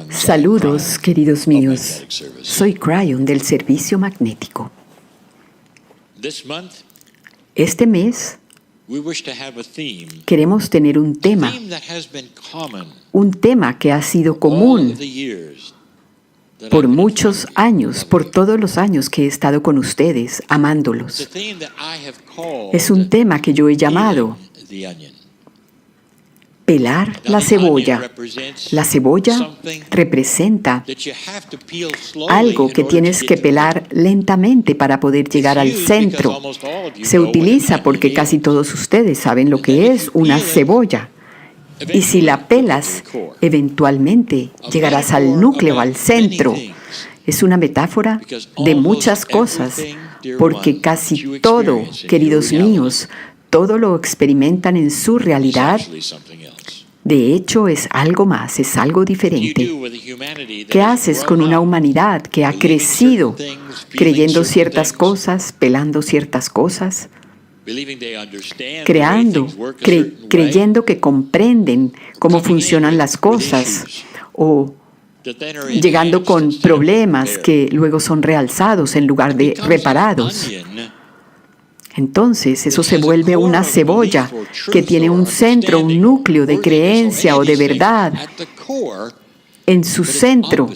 Saludos, queridos míos. Soy Cryon del Servicio Magnético. Este mes queremos tener un tema que ha sido común por muchos años, por todos los años que he estado con ustedes, amándolos. Es un tema que yo he llamado pelar la cebolla. La cebolla representa algo que tienes que pelar lentamente para poder llegar al centro. Se utiliza porque casi todos ustedes saben lo que es una cebolla. Y si la pelas, eventualmente llegarás al núcleo, al centro. Es una metáfora de muchas cosas, porque casi todo, queridos míos, todo lo experimentan en su realidad. De hecho, es algo más, es algo diferente. ¿Qué haces con una humanidad que ha crecido creyendo ciertas cosas, pelando ciertas cosas, creyendo que comprenden cómo funcionan las cosas o llegando con problemas que luego son realzados en lugar de reparados? Entonces eso se vuelve una cebolla que tiene un centro, un núcleo de creencia o de verdad en su centro,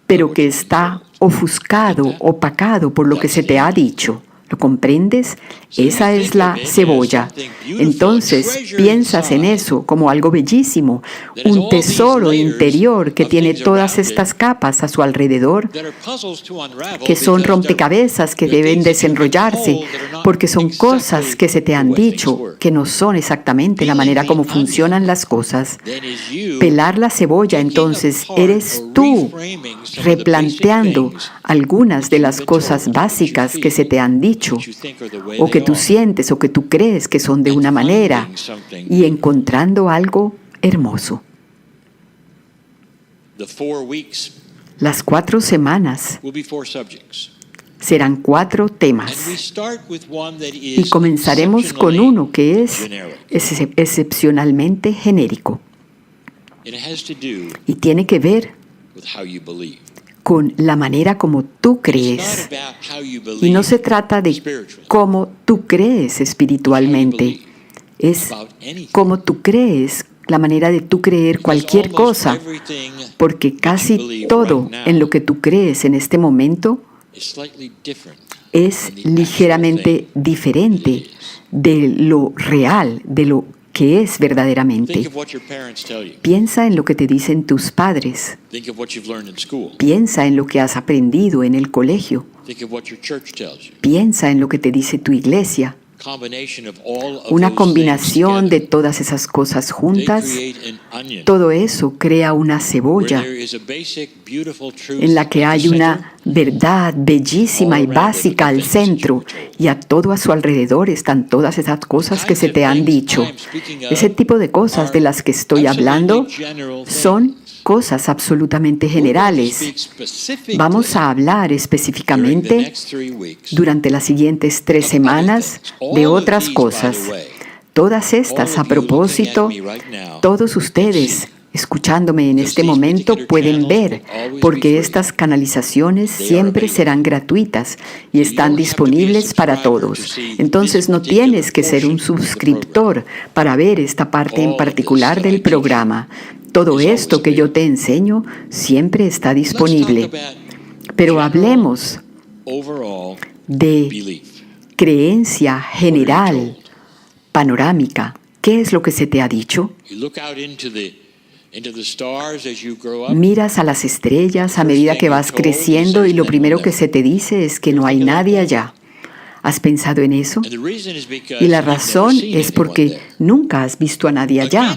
pero que está ofuscado, opacado por lo que se te ha dicho. ¿Lo comprendes? Esa es la cebolla. Entonces piensas en eso como algo bellísimo, un tesoro interior que tiene todas estas capas a su alrededor, que son rompecabezas que deben desenrollarse, porque son cosas que se te han dicho que no son exactamente la manera como funcionan las cosas. Pelar la cebolla, entonces, eres tú replanteando algunas de las cosas básicas que se te han dicho, o que tú sientes o que tú crees que son de una manera, y encontrando algo hermoso. Las 4 semanas serán 4 temas, y comenzaremos con uno que es excepcionalmente genérico, y tiene que ver con la manera como tú crees. Y no se trata de cómo tú crees espiritualmente, es cómo tú crees, la manera de tú creer cualquier cosa, porque casi todo en lo que tú crees en este momento es ligeramente diferente de lo real, de lo que es verdaderamente. Piensa en lo que te dicen tus padres. Piensa en lo que has aprendido en el colegio. Piensa en lo que te dice tu iglesia. Una combinación de todas esas cosas juntas, todo eso crea una cebolla en la que hay una verdad bellísima y básica al centro, y a todo a su alrededor están todas esas cosas que se te han dicho. Ese tipo de cosas de las que estoy hablando son cosas absolutamente generales. Vamos a hablar específicamente durante las siguientes 3 semanas de otras cosas. Todas estas, a propósito, todos ustedes escuchándome en este momento pueden ver, porque estas canalizaciones siempre serán gratuitas y están disponibles para todos. Entonces no tienes que ser un suscriptor para ver esta parte en particular del programa. Todo esto que yo te enseño siempre está disponible. Pero hablemos de creencia general, panorámica. ¿Qué es lo que se te ha dicho? Miras a las estrellas a medida que vas creciendo y lo primero que se te dice es que no hay nadie allá. ¿Has pensado en eso? Y la razón es porque nunca has visto a nadie allá.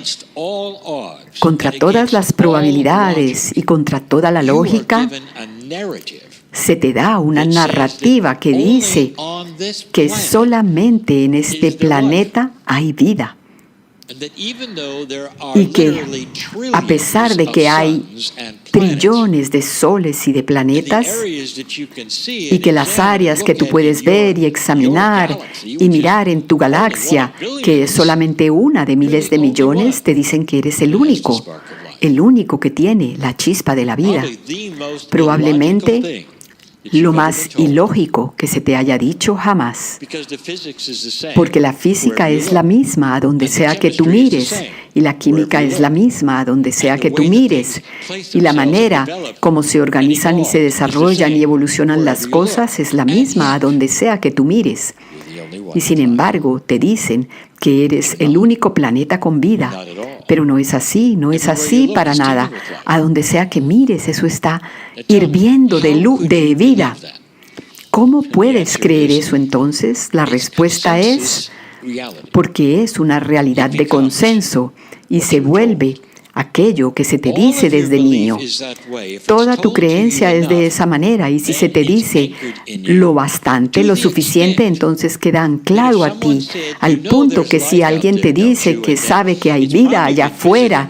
Contra todas las probabilidades y contra toda la lógica, se te da una narrativa que dice que solamente en este planeta hay vida. Y que a pesar de que hay trillones de soles y de planetas, y que las áreas que tú puedes ver y examinar y mirar en tu galaxia, que es solamente una de miles de millones, te dicen que eres el único que tiene la chispa de la vida. Probablemente lo más ilógico que se te haya dicho jamás, porque la física es la misma a donde sea que tú mires, y la química es la misma a donde sea que tú mires, y la manera como se organizan y se desarrollan y evolucionan las cosas es la misma a donde sea que tú mires. Y sin embargo, te dicen que eres el único planeta con vida. Pero no es así para nada. A donde sea que mires, eso está hirviendo de vida. ¿Cómo puedes creer eso entonces? La respuesta es porque es una realidad de consenso y se vuelve aquello que se te dice desde niño. Toda tu creencia es de esa manera, y si se te dice lo bastante, lo suficiente, entonces queda anclado a ti, al punto que si alguien te dice que sabe que hay vida allá afuera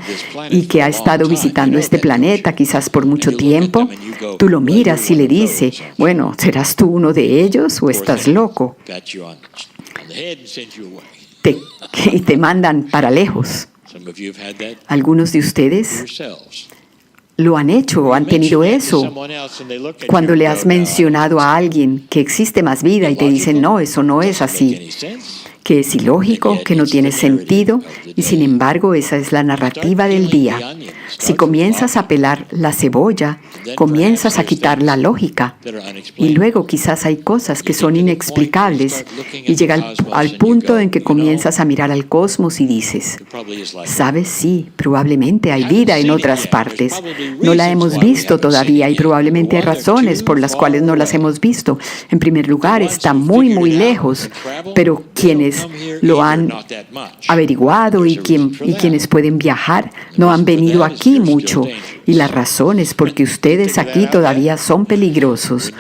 y que ha estado visitando este planeta quizás por mucho tiempo, tú lo miras y le dices, bueno, ¿serás tú uno de ellos o estás loco? Y te mandan para lejos. Algunos de ustedes lo han hecho o han tenido eso. Cuando le has mencionado a alguien que existe más vida y te dicen, no, eso no es así, que es ilógico, que no tiene sentido, y sin embargo esa es la narrativa del día. Si comienzas a pelar la cebolla, comienzas a quitar la lógica, y luego quizás hay cosas que son inexplicables, y llega al punto en que comienzas a mirar al cosmos y dices, ¿sabes? Sí, probablemente hay vida en otras partes. No la hemos visto todavía y probablemente hay razones por las cuales no las hemos visto. En primer lugar, está muy, muy lejos, pero quienes lo han averiguado y quienes pueden viajar no han venido aquí mucho. Y la razón es porque ustedes aquí todavía son peligrosos.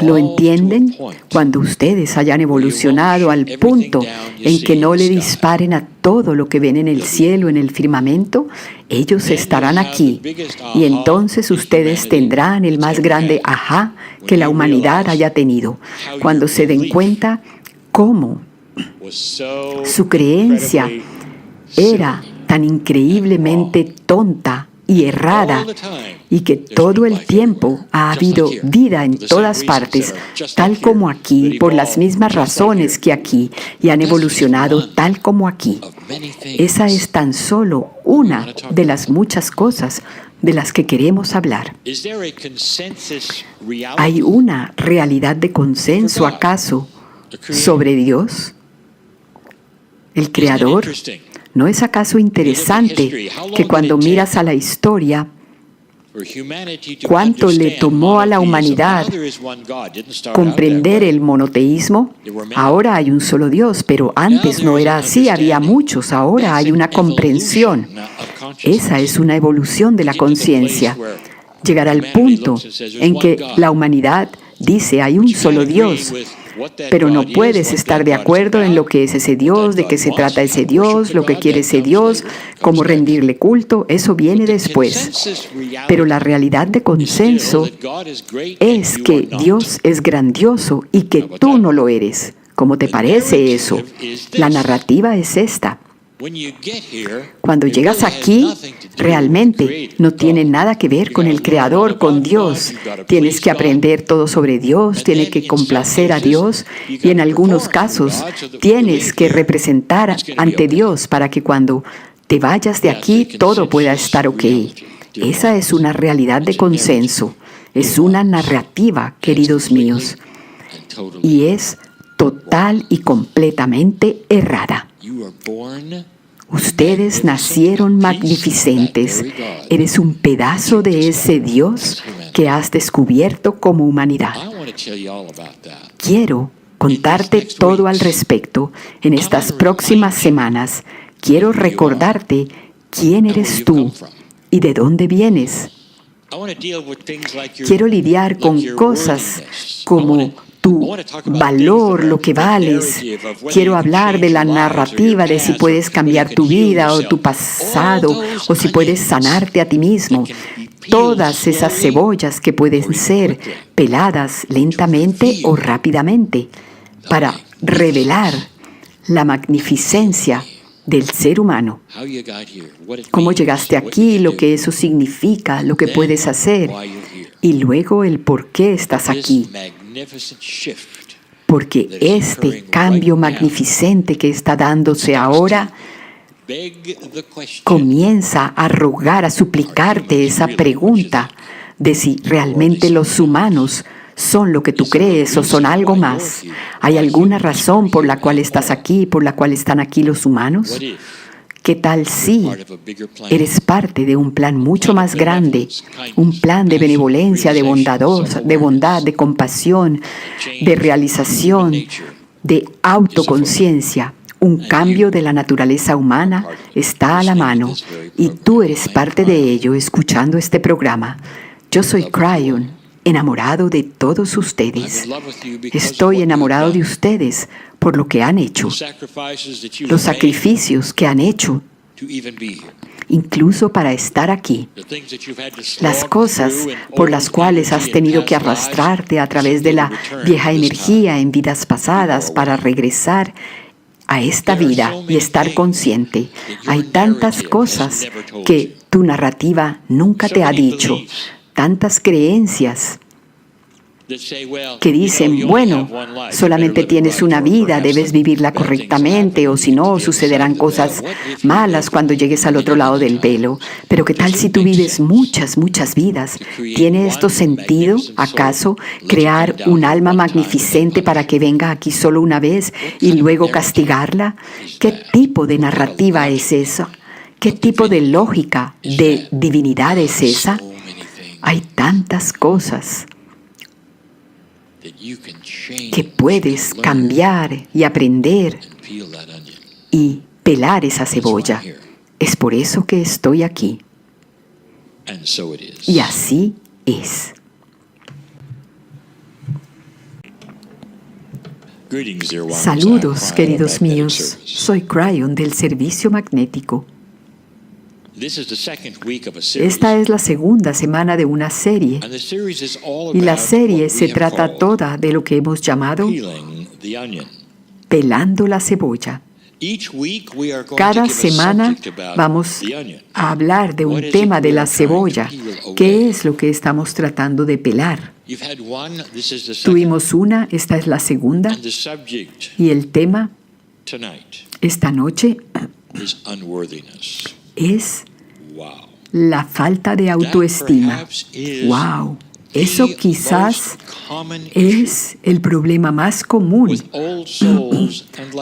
¿Lo entienden? Cuando ustedes hayan evolucionado al punto en que no le disparen a todo lo que ven en el cielo, en el firmamento, ellos estarán aquí. Y entonces ustedes tendrán el más grande ajá que la humanidad haya tenido, cuando se den cuenta cómo su creencia era tan increíblemente tonta y errada, y que todo el tiempo ha habido vida en todas partes, tal como aquí, por las mismas razones que aquí, y han evolucionado tal como aquí. Esa es tan solo una de las muchas cosas de las que queremos hablar. ¿Hay una realidad de consenso acaso sobre Dios, el Creador? ¿No es acaso interesante que cuando miras a la historia, cuánto le tomó a la humanidad comprender el monoteísmo? Ahora hay un solo Dios, pero antes no era así, había muchos, ahora hay una comprensión. Esa es una evolución de la conciencia. Llegar al punto en que la humanidad dice hay un solo Dios, pero no puedes estar de acuerdo en lo que es ese Dios, de qué se trata ese Dios, lo que quiere ese Dios, cómo rendirle culto, eso viene después. Pero la realidad de consenso es que Dios es grandioso y que tú no lo eres. ¿Cómo te parece eso? La narrativa es esta. Cuando llegas aquí, realmente no tiene nada que ver con el Creador, con Dios. Tienes que aprender todo sobre Dios, tienes que complacer a Dios y en algunos casos tienes que representar ante Dios para que cuando te vayas de aquí todo pueda estar ok. Esa es una realidad de consenso, es una narrativa, queridos míos, y es total y completamente errada. Ustedes nacieron magnificentes. Eres un pedazo de ese Dios que has descubierto como humanidad. Quiero contarte todo al respecto en estas próximas semanas. Quiero recordarte quién eres tú y de dónde vienes. Quiero lidiar con cosas como tu valor, lo que vales. Quiero hablar de la narrativa de si puedes cambiar tu vida o tu pasado, o si puedes sanarte a ti mismo. Todas esas cebollas que pueden ser peladas lentamente o rápidamente para revelar la magnificencia del ser humano. Cómo llegaste aquí, lo que eso significa, lo que puedes hacer, y luego el por qué estás aquí. Porque este cambio magnificente que está dándose ahora comienza a rogar, a suplicarte esa pregunta de si realmente los humanos son lo que tú crees o son algo más. ¿Hay alguna razón por la cual estás aquí, por la cual están aquí los humanos? ¿Qué tal si eres parte de un plan mucho más grande, un plan de benevolencia, de bondad, de compasión, de realización, de autoconciencia? Un cambio de la naturaleza humana está a la mano y tú eres parte de ello escuchando este programa. Yo soy Cryon, enamorado de todos ustedes. Estoy enamorado de ustedes por lo que han hecho, los sacrificios que han hecho, incluso para estar aquí. Las cosas por las cuales has tenido que arrastrarte a través de la vieja energía en vidas pasadas para regresar a esta vida y estar consciente. Hay tantas cosas que tu narrativa nunca te ha dicho, tantas creencias que dicen, bueno, solamente tienes una vida, debes vivirla correctamente, o si no, sucederán cosas malas cuando llegues al otro lado del velo. Pero ¿qué tal si tú vives muchas, muchas vidas? ¿Tiene esto sentido, acaso, crear un alma magnificente para que venga aquí solo una vez y luego castigarla? ¿Qué tipo de narrativa es esa? ¿Qué tipo de lógica de divinidad es esa? Hay tantas cosas que puedes cambiar y aprender y pelar esa cebolla. Es por eso que estoy aquí. Y así es. Saludos, queridos míos. Soy Cryon del Servicio Magnético. Esta es la segunda semana de una serie, y la serie se trata toda de lo que hemos llamado pelando la cebolla. Cada semana vamos a hablar de un tema de la cebolla. ¿Qué es lo que estamos tratando de pelar? Tuvimos una, esta es la segunda, y el tema esta noche es la falta de autoestima. ¡Wow! Eso quizás es el problema más común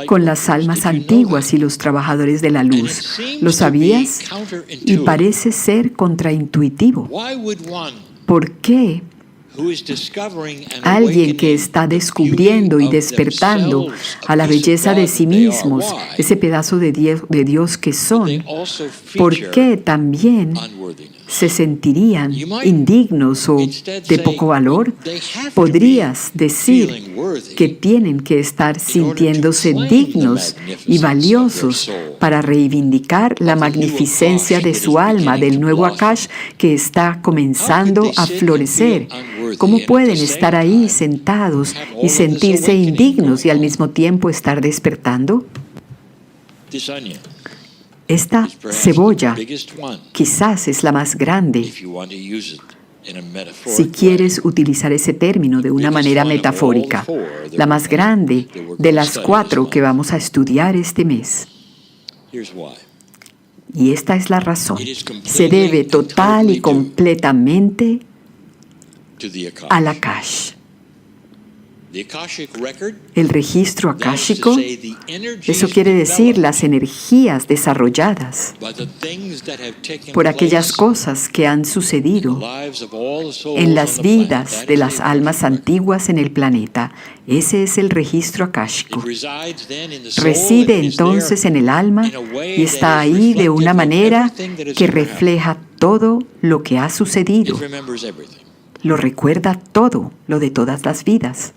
con las almas antiguas y los trabajadores de la luz. ¿Lo sabías? Y parece ser contraintuitivo. ¿Por qué alguien que está descubriendo y despertando a la belleza de sí mismos, ese pedazo de Dios que son, por qué también se sentirían indignos o de poco valor? Podrías decir que tienen que estar sintiéndose dignos y valiosos para reivindicar la magnificencia de su alma, del nuevo Akash que está comenzando a florecer. ¿Cómo pueden estar ahí sentados y sentirse indignos y al mismo tiempo estar despertando? Esta cebolla quizás es la más grande, si quieres utilizar ese término de una manera metafórica, la más grande de las 4 que vamos a estudiar este mes. Y esta es la razón. Se debe total y completamente al Akash. El registro akáshico, eso quiere decir las energías desarrolladas por aquellas cosas que han sucedido en las vidas de las almas antiguas en el planeta. Ese es el registro akáshico. Reside entonces en el alma y está ahí de una manera que refleja todo lo que ha sucedido. Lo recuerda todo, lo de todas las vidas.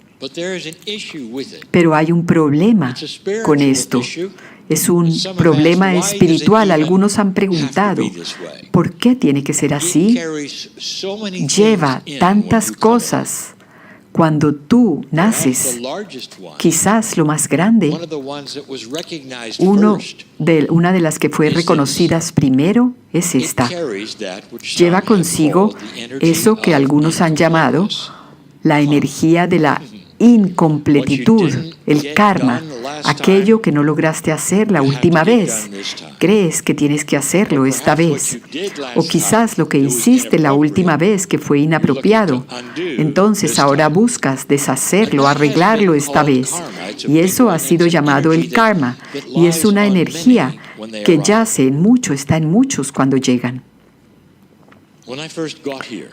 Pero hay un problema con esto. Es un problema espiritual. Algunos han preguntado, ¿por qué tiene que ser así? Lleva tantas cosas. Cuando tú naces, quizás lo más grande, una de las que fue reconocidas primero es esta. Lleva consigo eso que algunos han llamado la energía de la incompletitud, el karma, aquello que no lograste hacer la última vez. Crees que tienes que hacerlo esta vez. O quizás lo que hiciste la última vez que fue inapropiado. Entonces ahora buscas deshacerlo, arreglarlo esta vez. Y eso ha sido llamado el karma. Y es una energía que yace en mucho, está en muchos cuando llegan.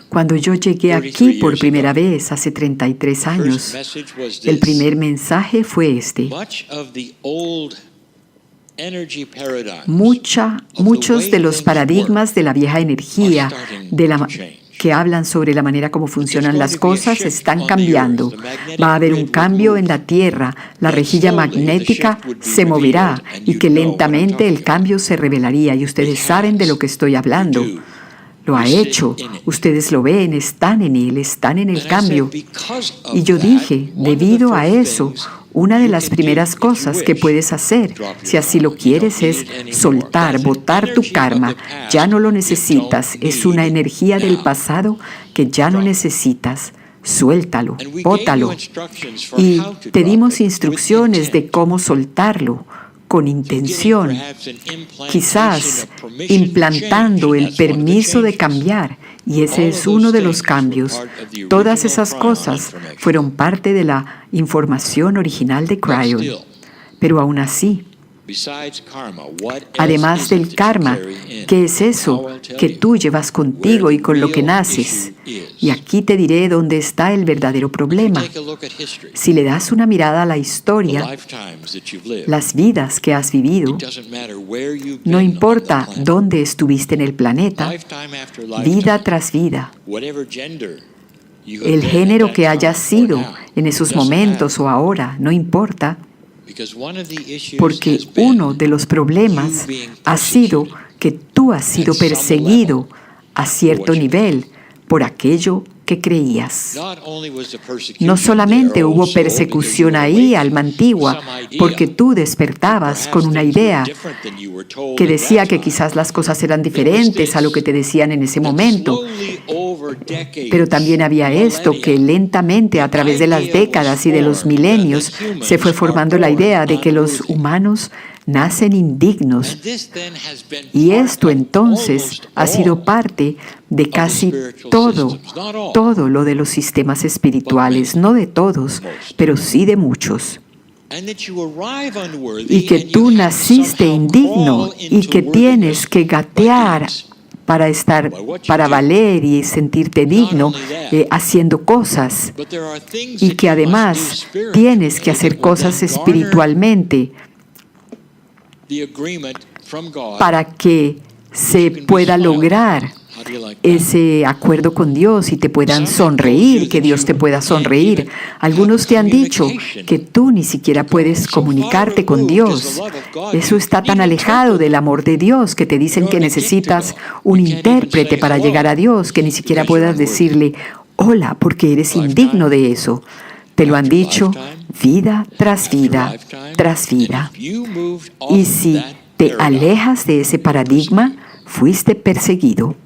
Cuando yo llegué aquí por primera vez hace 33 años, el primer mensaje fue este. Muchos de los paradigmas de la vieja energía, que hablan sobre la manera como funcionan las cosas, están cambiando. Va a haber un cambio en la Tierra, la rejilla magnética se moverá y que lentamente el cambio se revelaría. Y ustedes saben de lo que estoy hablando. Lo ha hecho, ustedes lo ven, están en él, están en el cambio. Y yo dije, debido a eso, una de las primeras cosas que puedes hacer, si así lo quieres, es soltar, botar tu karma. Ya no lo necesitas, es una energía del pasado que ya no necesitas. Suéltalo, bótalo. Y te dimos instrucciones de cómo soltarlo. Con intención, quizás implantando el permiso de cambiar, y ese es uno de los cambios. Todas esas cosas fueron parte de la información original de Kryon. Pero aún así, además del karma, ¿qué es eso que tú llevas contigo y con lo que naces? Y aquí te diré dónde está el verdadero problema. Si le das una mirada a la historia, las vidas que has vivido, no importa dónde estuviste en el planeta, vida tras vida, el género que hayas sido en esos momentos o ahora, no importa, porque uno de los problemas ha sido que tú has sido perseguido a cierto nivel por aquello que creías. No solamente hubo persecución ahí, alma antigua, porque tú despertabas con una idea que decía que quizás las cosas eran diferentes a lo que te decían en ese momento. Pero también había esto que lentamente a través de las décadas y de los milenios se fue formando la idea de que los humanos nacen indignos. Y esto entonces ha sido parte de casi todo lo de los sistemas espirituales, no de todos, pero sí de muchos. Y que tú naciste indigno y que tienes que gatear para valer y sentirte digno haciendo cosas. Y que además tienes que hacer cosas espiritualmente para que se pueda lograr ese acuerdo con Dios y te puedan sonreír, que Dios te pueda sonreír. Algunos te han dicho que tú ni siquiera puedes comunicarte con Dios. Eso está tan alejado del amor de Dios que te dicen que necesitas un intérprete para llegar a Dios, que ni siquiera puedas decirle hola porque eres indigno de eso. Te lo han dicho vida tras vida tras vida. Y si te alejas de ese paradigma, fuiste perseguido.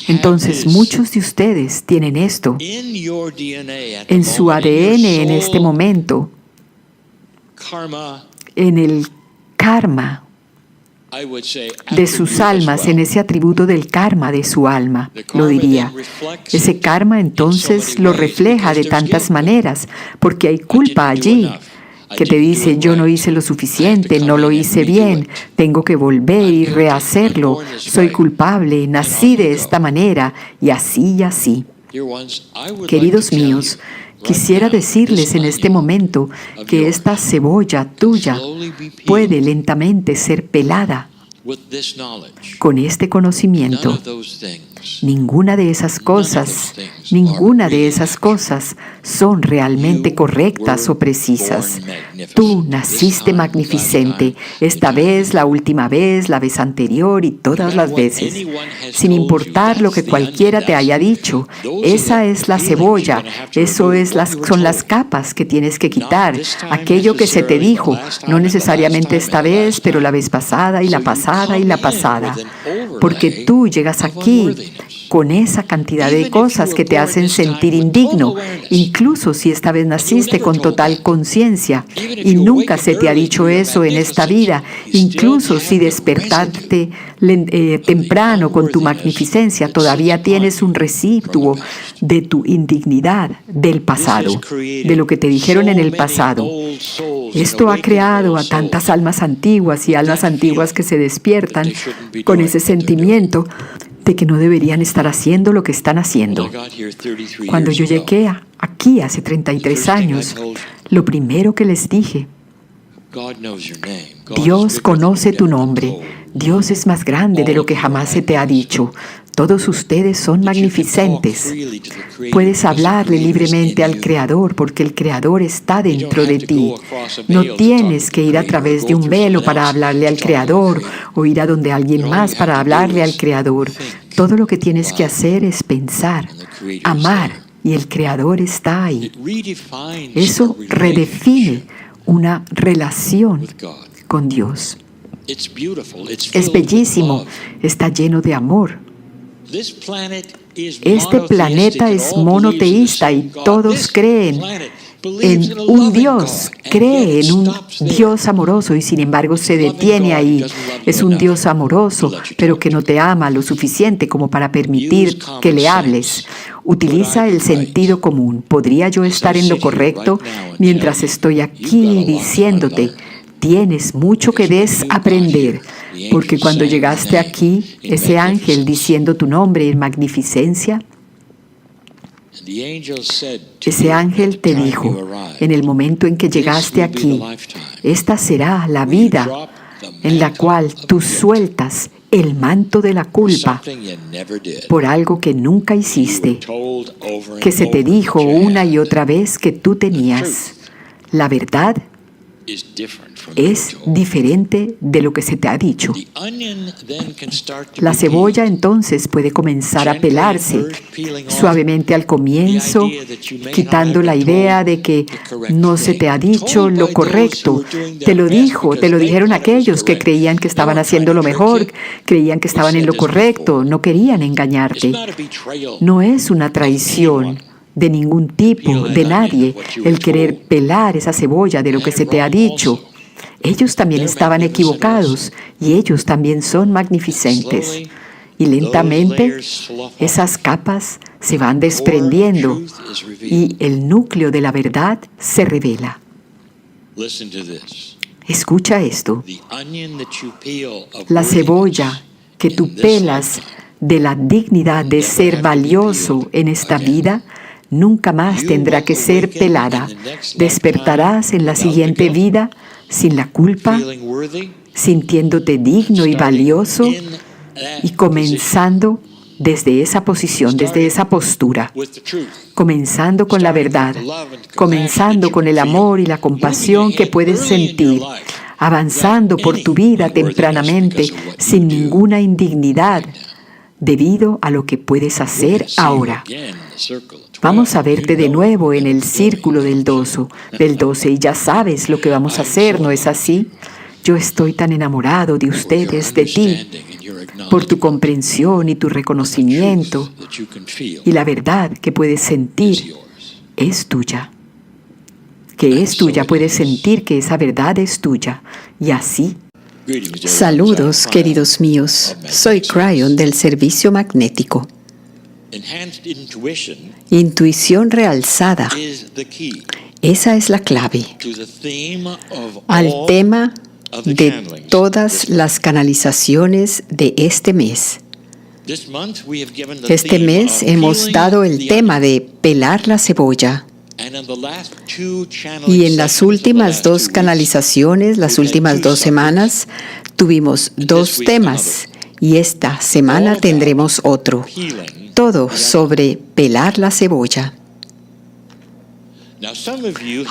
Entonces, muchos de ustedes tienen esto en su ADN en este momento, en el karma de sus almas, en ese atributo del karma de su alma, lo diría. Ese karma entonces lo refleja de tantas maneras, porque hay culpa allí, que te dice, yo no hice lo suficiente, no lo hice bien, tengo que volver y rehacerlo, soy culpable, nací de esta manera, y así y así. Queridos míos, quisiera decirles en este momento que esta cebolla tuya puede lentamente ser pelada Con este conocimiento, ninguna de esas cosas son realmente correctas o precisas. Tú naciste magnificente, esta vez, la última vez, la vez anterior y todas las veces. Sin importar lo que cualquiera te haya dicho, esa es la cebolla, son las capas que tienes que quitar. Aquello que se te dijo, no necesariamente esta vez, pero la vez pasada y la pasada y la pasada. Porque tú llegas aquí con esa cantidad de cosas que te hacen sentir indigno, incluso si esta vez naciste con total conciencia y nunca se te ha dicho eso en esta vida, incluso si despertaste temprano con tu magnificencia, todavía tienes un residuo de tu indignidad del pasado, de lo que te dijeron en el pasado. Esto ha creado a tantas almas antiguas y almas antiguas que se despiertan con ese sentimiento de que no deberían estar haciendo lo que están haciendo. Cuando yo llegué aquí hace 33 años, lo primero que les dije, Dios conoce tu nombre. Dios es más grande de lo que jamás se te ha dicho. Todos ustedes son magnificentes. Puedes hablarle libremente al Creador porque el Creador está dentro de ti. No tienes que ir a través de un velo para hablarle al Creador o ir a donde alguien más para hablarle al Creador. Todo lo que tienes que hacer es pensar, amar, y el Creador está ahí. Eso redefine una relación con Dios. Es bellísimo, está lleno de amor. Este planeta es monoteísta y todos creen en un Dios, cree en un Dios amoroso y sin embargo se detiene ahí. Es un Dios amoroso, pero que no te ama lo suficiente como para permitir que le hables. Utiliza el sentido común. ¿Podría yo estar en lo correcto mientras estoy aquí diciéndote? Tienes mucho que desaprender, porque cuando llegaste aquí, ese ángel diciendo tu nombre en magnificencia, ese ángel te dijo, en el momento en que llegaste aquí, esta será la vida en la cual tú sueltas el manto de la culpa por algo que nunca hiciste, que se te dijo una y otra vez que tú tenías. La verdad es diferente de lo que se te ha dicho. La cebolla entonces puede comenzar a pelarse suavemente al comienzo, quitando la idea de que no se te ha dicho lo correcto. Te lo dijeron aquellos que creían que estaban haciendo lo mejor, creían que estaban en lo correcto, no querían engañarte. No es una traición de ningún tipo, de nadie, el querer pelar esa cebolla de lo que se te ha dicho. Ellos también estaban equivocados y ellos también son magnificentes. Y lentamente esas capas se van desprendiendo y el núcleo de la verdad se revela. Escucha esto. La cebolla que tú pelas de la dignidad de ser valioso en esta vida nunca más tendrá que ser pelada. Despertarás en la siguiente vida sin la culpa, sintiéndote digno y valioso y comenzando desde esa posición, desde esa postura, comenzando con la verdad, comenzando con el amor y la compasión que puedes sentir, avanzando por tu vida tempranamente sin ninguna indignidad debido a lo que puedes hacer ahora. Vamos a verte de nuevo en el círculo del 12 y ya sabes lo que vamos a hacer, ¿no es así? Yo estoy tan enamorado de ustedes, de ti, por tu comprensión y tu reconocimiento, y la verdad que puedes sentir es tuya. Que es tuya, puedes sentir que esa verdad es tuya, y así. Saludos, queridos míos. Soy Cryon del Servicio Magnético. Intuición realzada. Esa es la clave al tema de todas las canalizaciones de este mes. Este mes hemos dado el tema de pelar la cebolla. Y en las últimas 2 canalizaciones, las últimas 2 semanas, tuvimos 2 temas. Y esta semana tendremos otro. Todo sobre pelar la cebolla.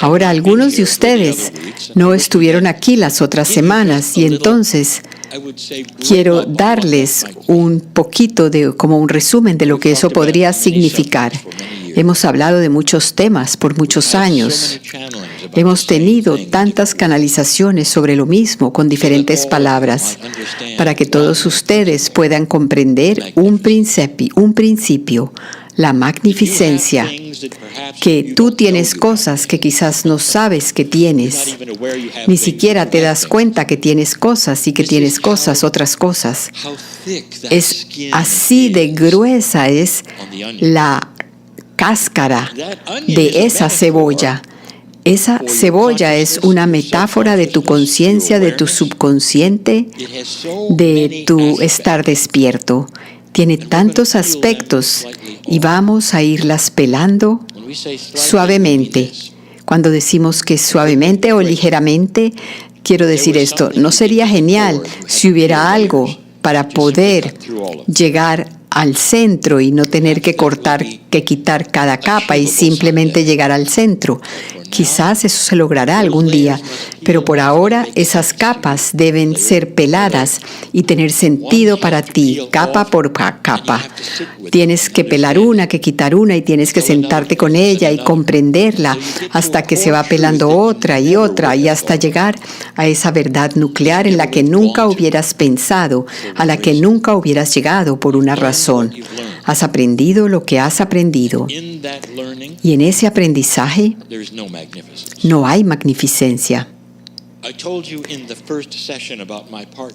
Ahora, algunos de ustedes no estuvieron aquí las otras semanas y entonces quiero darles un poquito como un resumen de lo que eso podría significar. Hemos hablado de muchos temas por muchos años. Hemos tenido tantas canalizaciones sobre lo mismo con diferentes palabras para que todos ustedes puedan comprender un principio, la magnificencia, que tú tienes cosas que quizás no sabes que tienes. Ni siquiera te das cuenta que tienes cosas y que tienes otras cosas. Es así de gruesa es la cáscara de esa cebolla. Esa cebolla es una metáfora de tu conciencia, de tu subconsciente, de tu estar despierto. Tiene tantos aspectos y vamos a irlas pelando suavemente. Cuando decimos que suavemente o ligeramente, quiero decir esto, ¿no sería genial si hubiera algo para poder llegar al centro y no tener que quitar cada capa y simplemente llegar al centro? Quizás eso se logrará algún día, pero por ahora esas capas deben ser peladas y tener sentido para ti, capa por capa. Tienes que pelar una, que quitar una y tienes que sentarte con ella y comprenderla hasta que se va pelando otra y hasta llegar a esa verdad nuclear en la que nunca hubieras pensado, a la que nunca hubieras llegado por una razón. Has aprendido lo que has aprendido. Y en ese aprendizaje no hay magnificencia.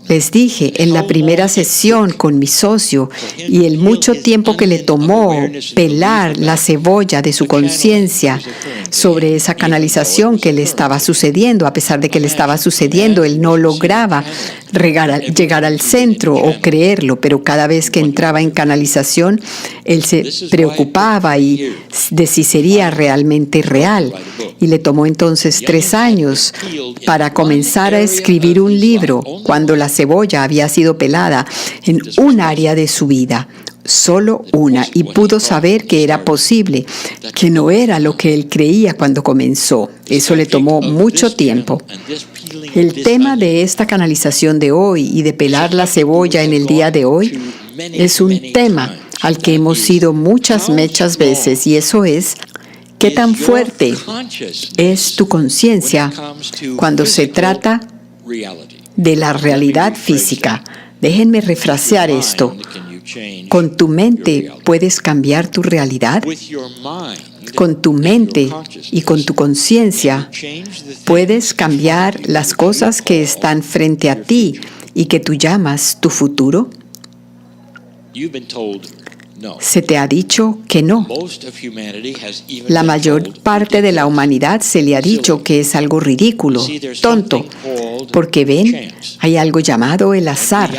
Les dije en la primera sesión con mi socio y el mucho tiempo que le tomó pelar la cebolla de su conciencia sobre esa canalización que le estaba sucediendo. A pesar de que le estaba sucediendo, él no lograba llegar al centro o creerlo, pero cada vez que entraba en canalización, él se preocupaba de si sería realmente real. Y le tomó entonces 3 años para comenzar a escribir un libro cuando la cebolla había sido pelada en un área de su vida, solo una, y pudo saber que era posible, que no era lo que él creía cuando comenzó. Eso le tomó mucho tiempo. El tema de esta canalización de hoy y de pelar la cebolla en el día de hoy es un tema al que hemos ido muchas veces, y eso es: ¿qué tan fuerte es tu conciencia cuando se trata de la realidad física? Déjenme refrasear esto. ¿Con tu mente puedes cambiar tu realidad? Con tu mente y con tu conciencia puedes cambiar las cosas que están frente a ti y que tú llamas tu futuro. Se te ha dicho que no. La mayor parte de la humanidad se le ha dicho que es algo ridículo, tonto, porque ven, hay algo llamado el azar.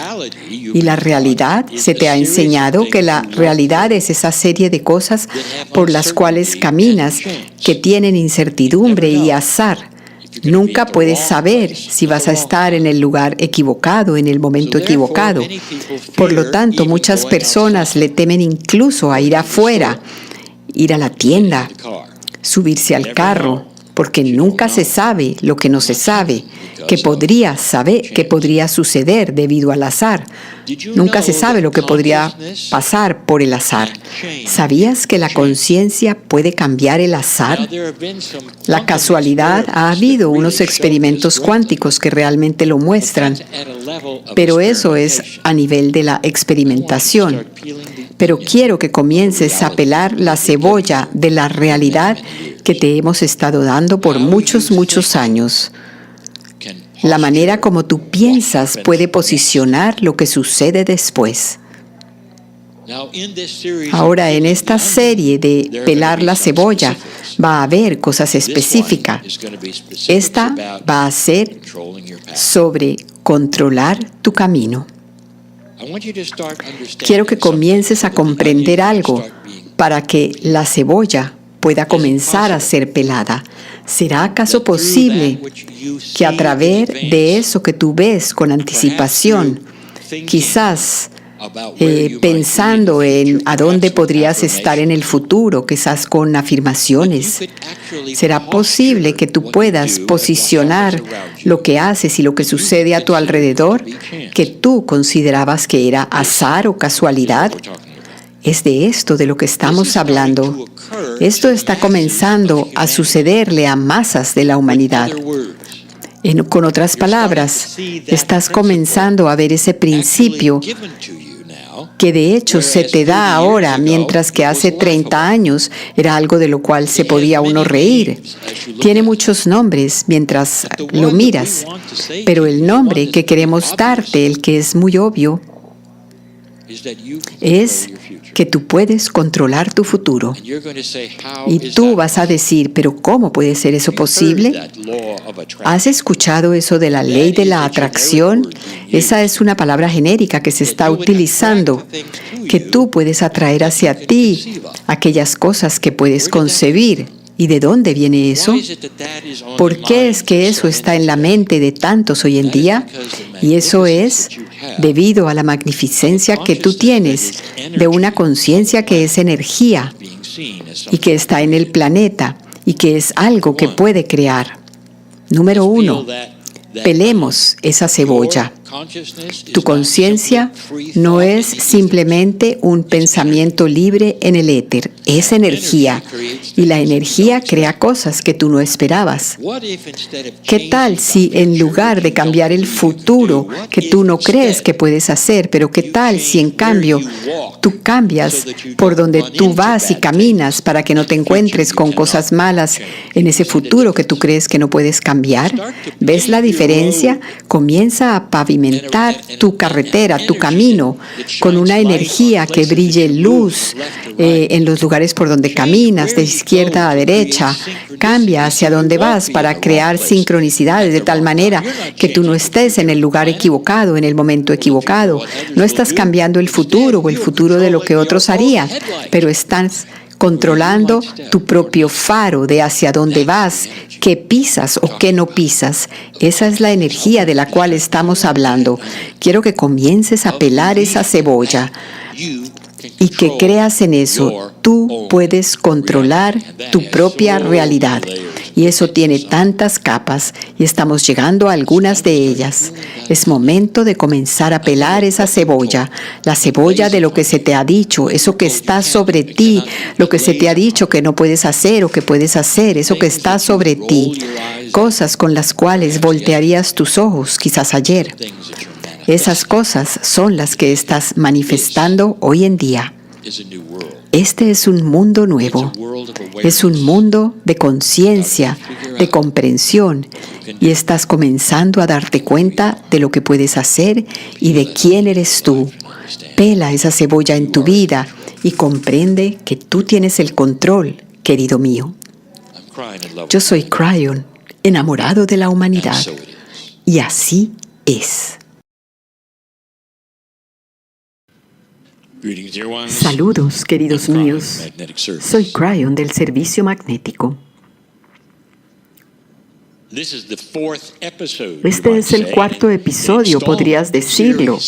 Y la realidad, se te ha enseñado que la realidad es esa serie de cosas por las cuales caminas que tienen incertidumbre y azar. Nunca puedes saber si vas a estar en el lugar equivocado, en el momento equivocado. Por lo tanto, muchas personas le temen incluso a ir afuera, ir a la tienda, subirse al carro, porque nunca se sabe lo que no se sabe, que podría suceder debido al azar. Nunca se sabe lo que podría pasar por el azar. ¿Sabías que la conciencia puede cambiar el azar? La casualidad, ha habido unos experimentos cuánticos que realmente lo muestran, pero eso es a nivel de la experimentación. Pero quiero que comiences a pelar la cebolla de la realidad que te hemos estado dando por muchos años. La manera como tú piensas puede posicionar lo que sucede después. Ahora, en esta serie de pelar la cebolla va a haber cosas específicas. Esta va a ser sobre controlar tu camino. Quiero que comiences a comprender algo para que la cebolla pueda comenzar a ser pelada. ¿Será acaso posible que a través de eso que tú ves con anticipación, quizás pensando en a dónde podrías estar en el futuro, quizás con afirmaciones, será posible que tú puedas posicionar lo que haces y lo que sucede a tu alrededor, que tú considerabas que era azar o casualidad? Es de esto de lo que estamos hablando. Esto está comenzando a sucederle a masas de la humanidad. Con otras palabras, estás comenzando a ver ese principio que de hecho se te da ahora, mientras que hace 30 años era algo de lo cual se podía uno reír. Tiene muchos nombres mientras lo miras, pero el nombre que queremos darte, el que es muy obvio, es que tú puedes controlar tu futuro. Y tú vas a decir, ¿pero cómo puede ser eso posible? ¿Has escuchado eso de la ley de la atracción? Esa es una palabra genérica que se está utilizando, que tú puedes atraer hacia ti aquellas cosas que puedes concebir. ¿Y de dónde viene eso? ¿Por qué es que eso está en la mente de tantos hoy en día? Y eso es debido a la magnificencia que tú tienes de una conciencia que es energía y que está en el planeta y que es algo que puede crear. Número 1, pelemos esa cebolla. Tu conciencia no es simplemente un pensamiento libre en el éter, es energía, y la energía crea cosas que tú no esperabas. ¿Qué tal si en lugar de cambiar el futuro que tú no crees que puedes hacer, pero qué tal si en cambio tú cambias por donde tú vas y caminas para que no te encuentres con cosas malas en ese futuro que tú crees que no puedes cambiar? ¿Ves la diferencia? Comienza a pavimentar tu carretera, tu camino, con una energía que brille luz en los lugares por donde caminas, de izquierda a derecha. Cambia hacia donde vas para crear sincronicidades de tal manera que tú no estés en el lugar equivocado, en el momento equivocado. No estás cambiando el futuro o el futuro de lo que otros harían, pero estás controlando tu propio faro de hacia dónde vas, qué pisas o qué no pisas. Esa es la energía de la cual estamos hablando. Quiero que comiences a pelar esa cebolla y que creas en eso. Tú puedes controlar tu propia realidad. Y eso tiene tantas capas y estamos llegando a algunas de ellas. Es momento de comenzar a pelar esa cebolla, la cebolla de lo que se te ha dicho, eso que está sobre ti, lo que se te ha dicho que no puedes hacer o que puedes hacer, eso que está sobre ti. Cosas con las cuales voltearías tus ojos quizás ayer. Esas cosas son las que estás manifestando hoy en día. Este es un mundo nuevo, es un mundo de conciencia, de comprensión, y estás comenzando a darte cuenta de lo que puedes hacer y de quién eres tú. Pela esa cebolla en tu vida y comprende que tú tienes el control, querido mío. Yo soy Cryon, enamorado de la humanidad, y así es. Saludos, queridos míos. Soy Cryon del Servicio Magnético. Este es el cuarto episodio, podrías decirlo,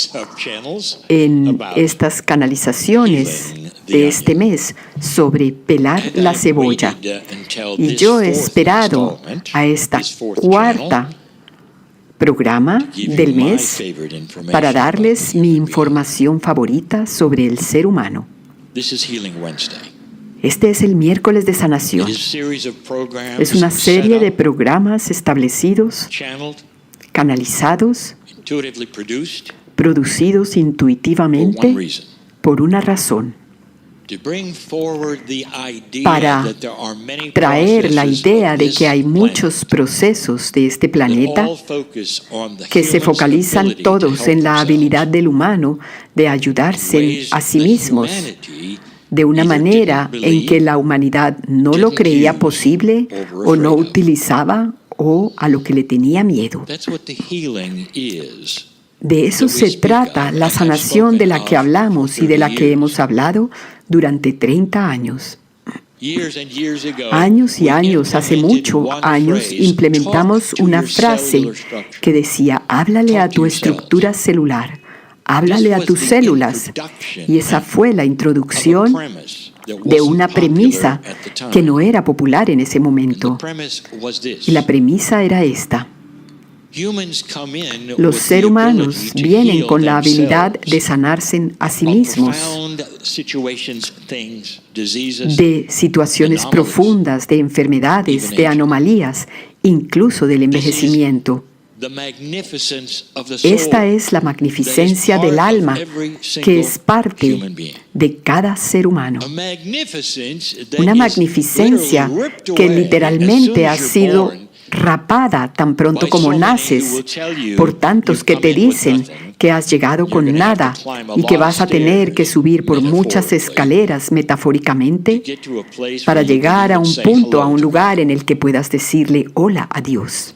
en estas canalizaciones de este mes sobre pelar la cebolla. Y yo he esperado a esta cuarta programa del mes para darles mi información favorita sobre el ser humano. Este es el miércoles de sanación. Es una serie de programas establecidos, canalizados, producidos intuitivamente por una razón. Para traer la idea de que hay muchos procesos de este planeta que se focalizan todos en la habilidad del humano de ayudarse a sí mismos de una manera en que la humanidad no lo creía posible o no utilizaba o a lo que le tenía miedo. De eso se trata la sanación de la que hablamos y de la que hemos hablado durante 30 años. Años y años, hace muchos años, implementamos una frase que decía, háblale a tu estructura celular, háblale a tus células. Y esa fue la introducción de una premisa que no era popular en ese momento. Y la premisa era esta. Los seres humanos vienen con la habilidad de sanarse a sí mismos de situaciones profundas, de enfermedades, de anomalías, incluso del envejecimiento. Esta es la magnificencia del alma que es parte de cada ser humano. Una magnificencia que literalmente ha sido rapada tan pronto como naces, por tantos que te dicen que has llegado con nada y que vas a tener que subir por muchas escaleras metafóricamente para llegar a un punto, a un lugar en el que puedas decirle hola a Dios.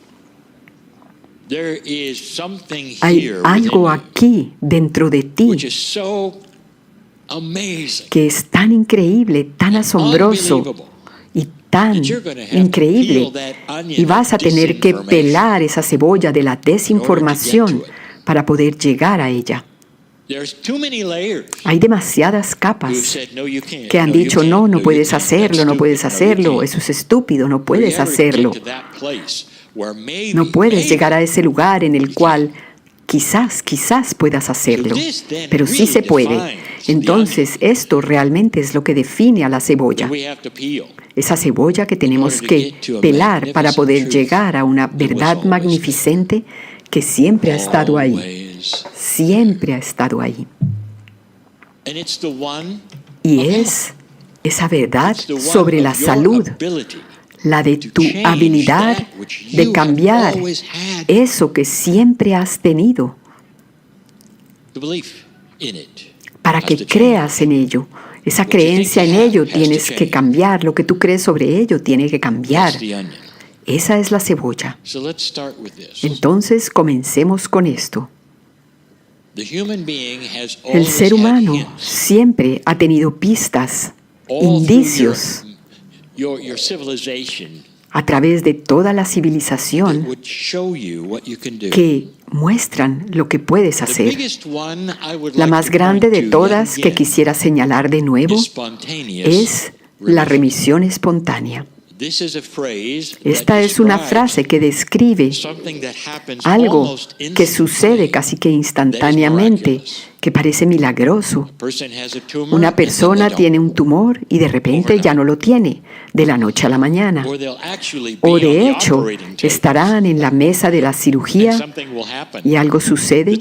Hay algo aquí dentro de ti que es tan increíble, tan asombroso y tan increíble, y vas a tener que pelar esa cebolla de la desinformación para poder llegar a ella. Hay demasiadas capas que han dicho, no, no puedes hacerlo, no puedes hacerlo, eso es estúpido, no puedes hacerlo. No puedes llegar a ese lugar en el cual quizás puedas hacerlo, pero sí se puede. Entonces, esto realmente es lo que define a la cebolla. Esa cebolla que tenemos que pelar para poder llegar a una verdad magnificente que siempre ha estado ahí. Siempre ha estado ahí. Y es esa verdad sobre la salud, la de tu habilidad de cambiar eso que siempre has tenido para que creas en ello. Esa creencia en ello tienes que cambiar. Lo que tú crees sobre ello tiene que cambiar. Esa es la cebolla. Entonces, comencemos con esto. El ser humano siempre ha tenido pistas, indicios, a través de toda la civilización que muestran lo que puedes hacer. La más grande de todas que quisiera señalar de nuevo es la remisión espontánea. Esta es una frase que describe algo que sucede casi que instantáneamente, que parece milagroso. Una persona tiene un tumor y de repente ya no lo tiene, de la noche a la mañana. O de hecho, estarán en la mesa de la cirugía y algo sucede.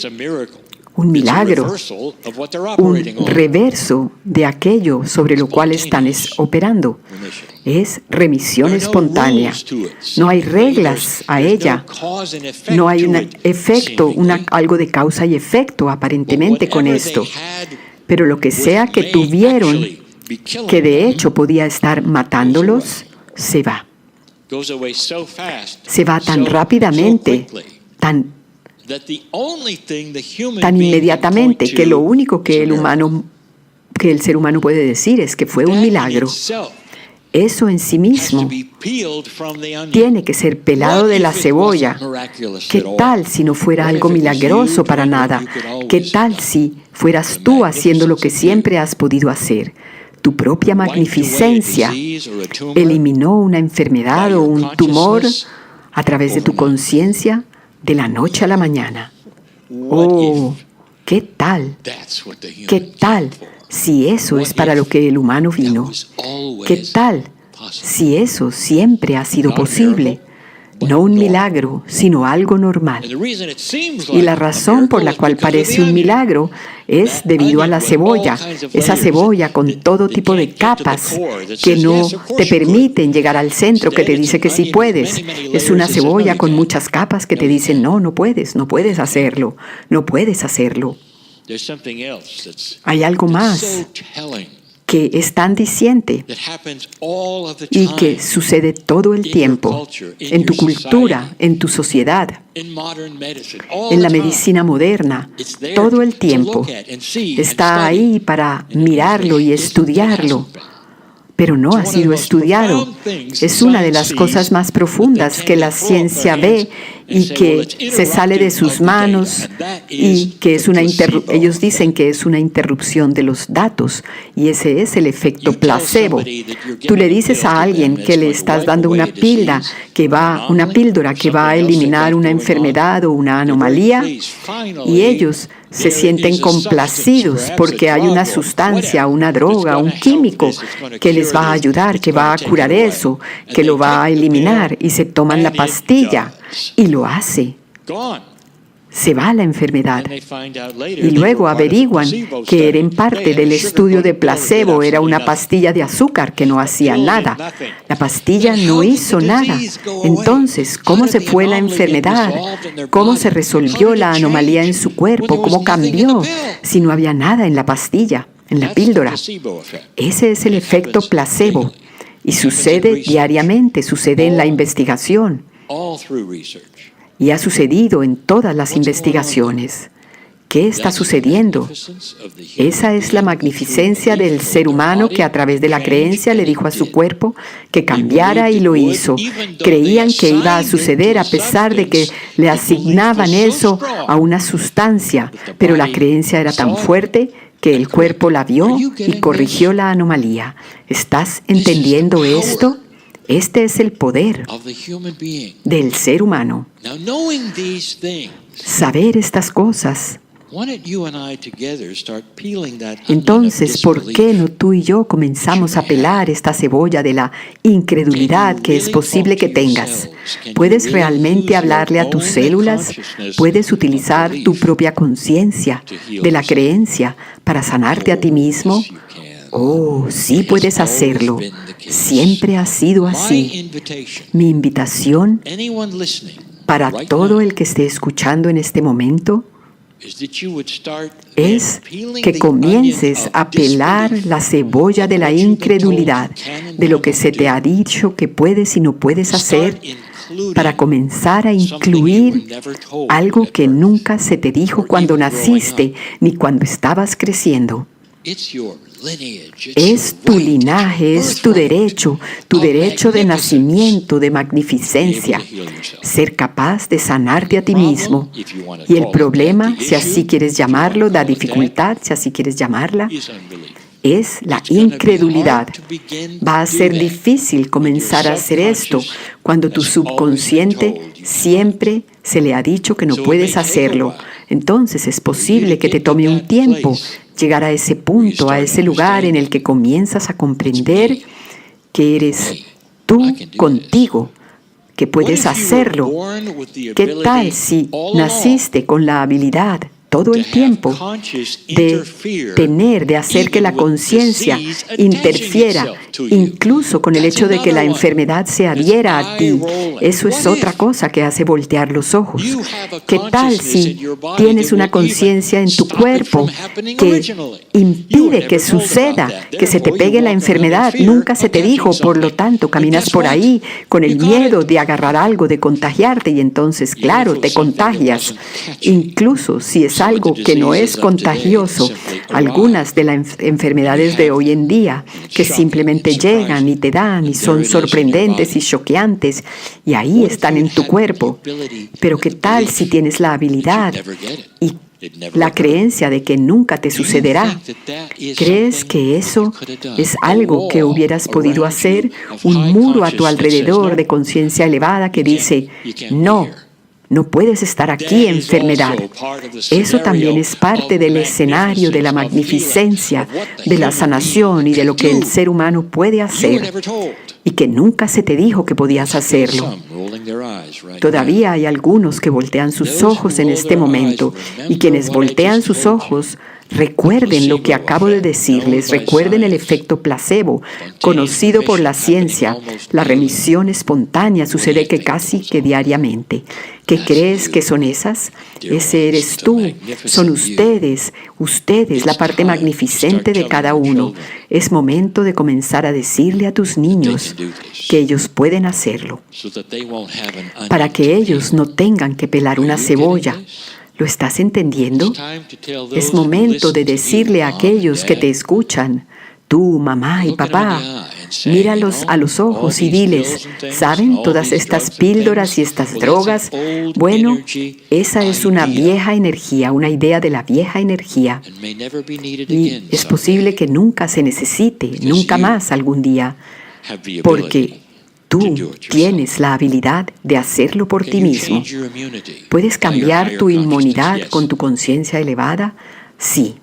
Un milagro, un reverso de aquello sobre lo cual están operando. Es remisión espontánea. No hay reglas a ella. No hay un efecto, algo de causa y efecto aparentemente con esto. Pero lo que sea que tuvieron, que de hecho podía estar matándolos, se va. Se va tan rápidamente, tan inmediatamente, que lo único que el ser humano puede decir es que fue un milagro. Eso en sí mismo tiene que ser pelado de la cebolla. ¿Qué tal si no fuera algo milagroso para nada? ¿Qué tal si fueras tú haciendo lo que siempre has podido hacer? Tu propia magnificencia eliminó una enfermedad o un tumor a través de tu conciencia de la noche a la mañana. Oh, ¿qué tal? ¿Qué tal si eso es para lo que el humano vino? ¿Qué tal si eso siempre ha sido posible? No un milagro, sino algo normal. Y la razón por la cual parece un milagro es debido a la cebolla. Esa cebolla con todo tipo de capas que no te permiten llegar al centro, que te dice que sí puedes. Es una cebolla con muchas capas que te dicen, no puedes hacerlo, no puedes hacerlo. Hay algo más que es tan diciente y que sucede todo el tiempo en tu cultura, en tu sociedad, en la medicina moderna, todo el tiempo. Está ahí para mirarlo y estudiarlo, pero no ha sido estudiado. Es una de las cosas más profundas que la ciencia ve y que se sale de sus manos y que es ellos dicen que es una interrupción de los datos, y ese es el efecto placebo. Tú le dices a alguien que le estás dando una píldora que va a eliminar una enfermedad o una anomalía, y ellos se sienten complacidos porque hay una sustancia, una droga, un químico que les va a ayudar, que va a curar eso, que lo va a eliminar, y se toman la pastilla y lo hace. Se va la enfermedad. Y luego averiguan que era en parte del estudio de placebo, era una pastilla de azúcar que no hacía nada. La pastilla no hizo nada. Entonces, ¿cómo se fue la enfermedad? ¿Cómo se resolvió la anomalía en su cuerpo? ¿Cómo cambió si no había nada en la pastilla, en la píldora? Ese es el efecto placebo. Y sucede diariamente, sucede en la investigación. Y ha sucedido en todas las investigaciones. ¿Qué está sucediendo? Esa es la magnificencia del ser humano que a través de la creencia le dijo a su cuerpo que cambiara y lo hizo. Creían que iba a suceder a pesar de que le asignaban eso a una sustancia, pero la creencia era tan fuerte que el cuerpo la vio y corrigió la anomalía. ¿Estás entendiendo esto? Este es el poder del ser humano. Saber estas cosas. Entonces, ¿por qué no tú y yo comenzamos a pelar esta cebolla de la incredulidad que es posible que tengas? ¿Puedes realmente hablarle a tus células? ¿Puedes utilizar tu propia conciencia de la creencia para sanarte a ti mismo? Oh, sí puedes hacerlo. Siempre ha sido así. Mi invitación para todo el que esté escuchando en este momento es que comiences a pelar la cebolla de la incredulidad, de lo que se te ha dicho que puedes y no puedes hacer, para comenzar a incluir algo que nunca se te dijo cuando naciste ni cuando estabas creciendo. Es tu linaje, es tu derecho de nacimiento, de magnificencia, ser capaz de sanarte a ti mismo. Y el problema, si así quieres llamarlo, la dificultad, si así quieres llamarla, es la incredulidad. Va a ser difícil comenzar a hacer esto cuando tu subconsciente siempre se le ha dicho que no puedes hacerlo. Entonces es posible que te tome un tiempo llegar a ese punto, a ese lugar en el que comienzas a comprender que eres tú contigo, que puedes hacerlo. ¿Qué tal si naciste con la habilidad todo el tiempo de hacer que la conciencia interfiera, incluso con el hecho de que la enfermedad se adhiera a ti? Eso es otra cosa que hace voltear los ojos. ¿Qué tal si tienes una conciencia en tu cuerpo que impide que suceda, que se te pegue la enfermedad? Nunca se te dijo, por lo tanto, caminas por ahí con el miedo de agarrar algo, de contagiarte, y entonces, claro, te contagias. Incluso si es algo que no es contagioso, algunas de las enfermedades de hoy en día que simplemente llegan y te dan y son sorprendentes y choqueantes, y ahí están en tu cuerpo. Pero ¿qué tal si tienes la habilidad y la creencia de que nunca te sucederá? ¿Crees que eso es algo que hubieras podido hacer? Un muro a tu alrededor de conciencia elevada que dice, no puedes estar aquí, enfermedad. Eso también es parte del escenario de la magnificencia, de la sanación y de lo que el ser humano puede hacer y que nunca se te dijo que podías hacerlo. Todavía hay algunos que voltean sus ojos en este momento, y quienes voltean sus ojos, recuerden lo que acabo de decirles, recuerden el efecto placebo, conocido por la ciencia. La remisión espontánea sucede casi que diariamente. ¿Qué crees que son esas? Ese eres tú, son ustedes, la parte magnificente de cada uno. Es momento de comenzar a decirle a tus niños que ellos pueden hacerlo, para que ellos no tengan que pelar una cebolla. ¿Lo estás entendiendo? Es momento de decirle a aquellos que te escuchan, tú, mamá y papá, Míralos a los ojos y diles, ¿saben todas estas píldoras y estas drogas? Bueno, esa es una vieja energía, una idea de la vieja energía. Y es posible que nunca se necesite, nunca más algún día, porque tú tienes la habilidad de hacerlo por ti mismo. ¿Puedes cambiar tu inmunidad con tu conciencia elevada? Sí.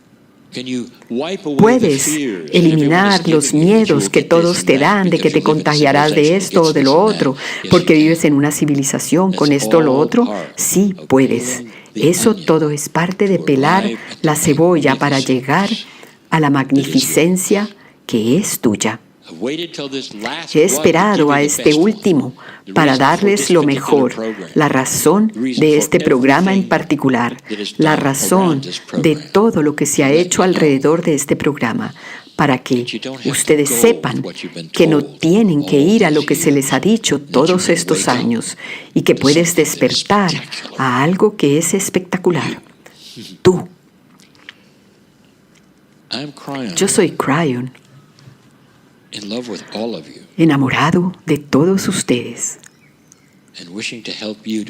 ¿Puedes eliminar los miedos que todos te dan de que te contagiarás de esto o de lo otro porque vives en una civilización con esto o lo otro? Sí, puedes. Eso todo es parte de pelar la cebolla para llegar a la magnificencia que es tuya. He esperado a este último para darles lo mejor, la razón de este programa en particular, la razón de todo lo que se ha hecho alrededor de este programa, para que ustedes sepan que no tienen que ir a lo que se les ha dicho todos estos años y que puedes despertar a algo que es espectacular. Tú. Yo soy Cryon. Enamorado de todos ustedes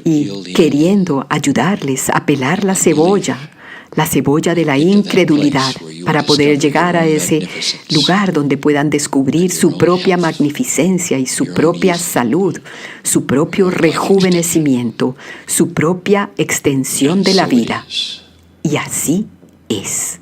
y queriendo ayudarles a pelar la cebolla de la incredulidad para poder llegar a ese lugar donde puedan descubrir su propia magnificencia y su propia salud, su propio rejuvenecimiento, su propia extensión de la vida. Y así es.